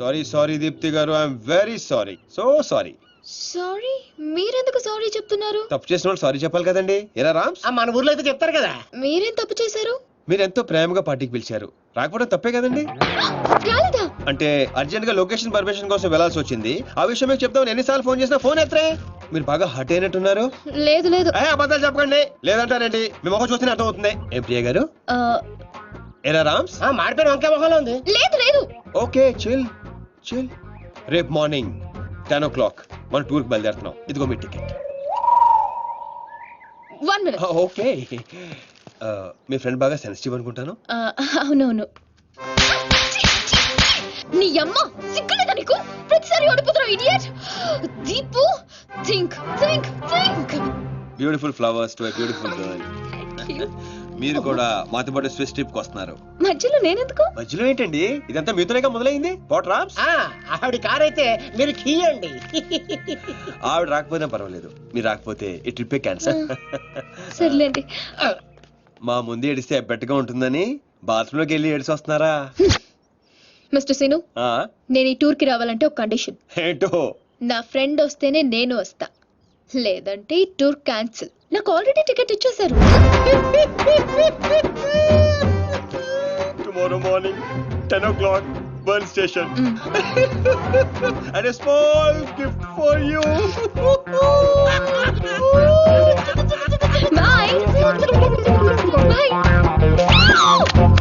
Sorry Deepti గారు, I'm very sorry, so sorry. Sorry? మీరెందుకు sorry చెప్తున్నారు? తప్పు చేసిన వాళ్ళు సారీ చెప్పాలి కదండి. ఎలా రామ్స్? మన ఊర్లో అయితే చెప్తారు కదా. మీరేం తప్పు చేశారు? మీరు ఎంతో ప్రేమగా పార్టీకి పిలిచారు, రాకపోవడం తప్పే కదండి. రాలేదా? అంటే అర్జెంట్ గా లొకేషన్ పర్మిషన్ కోసం వెళ్లాల్సి వచ్చింది. ఆ విషయం మీకు చెప్తామని ఎన్నిసార్లు ఫోన్ చేసినా ఫోన్ ఎత్తరే. మీరు బాగా హట్ అయినట్టున్నారు. లేదు లేదు. అబద్ధాలు చెప్పకండి. లేదంటారేంటి? మీ మొహం చూస్తే అర్థం అవుతుంది. ఏం ప్రియ గారు? ఆ, ఎలా రామ్స్? మాడిపోయిన వంకాయ మొహంలో ఉంది. లేదు లేదు. Okay chill chill. రేపు మార్నింగ్ 10 o'clock మన టూర్ కి బయలుదేరుతున్నాం. ఇదిగో మీ టికెట్. 1 minute. ఓకే. మీ ఫ్రెండ్ బాగా సెన్సిటివ్ అనుకుంటాను. అవునవును. నీ అమ్మ సిగ్గులేదా నీకు? ప్రతిసారి ఓడిపోతున్నావు idiot. Deepu think think think. Beautiful flowers to a beautiful girl. మీరు కూడా మాతో పాటు స్విస్ ట్రిప్ కి వస్తున్నారు. మధ్యలో నేనెందుకు? మధ్యలో ఏంటండి? ఇదంతా మీతోనేగా మొదలైంది. వాట్ రామ్స్? ఆవిడ కార్ అయితే మీరు కీయండి. ఆవిడ రాకపోయినా పర్వాలేదు, మీరు రాకపోతే ఈ ట్రిప్ క్యాన్సల్. సర్లేండి. మా ముందు ఏడిస్తే ఎబ్బెట్టుగా ఉంటుందని బాత్రూమ్ లోకి వెళ్ళి ఏడిసి వస్తున్నారా? మిస్టర్ సీను, ఆ, నేను ఈ టూర్ కి రావాలంటే ఒక కండిషన్. ఏంటో? నా ఫ్రెండ్ వస్తేనే నేను వస్తా, లేదంటే ఈ టూర్ క్యాన్సిల్. నాకు ఆల్రెడీ టికెట్ ఇచ్చేశారు. Tomorrow morning 10 o'clock burn station. And a small gift for you. Bye. Bye.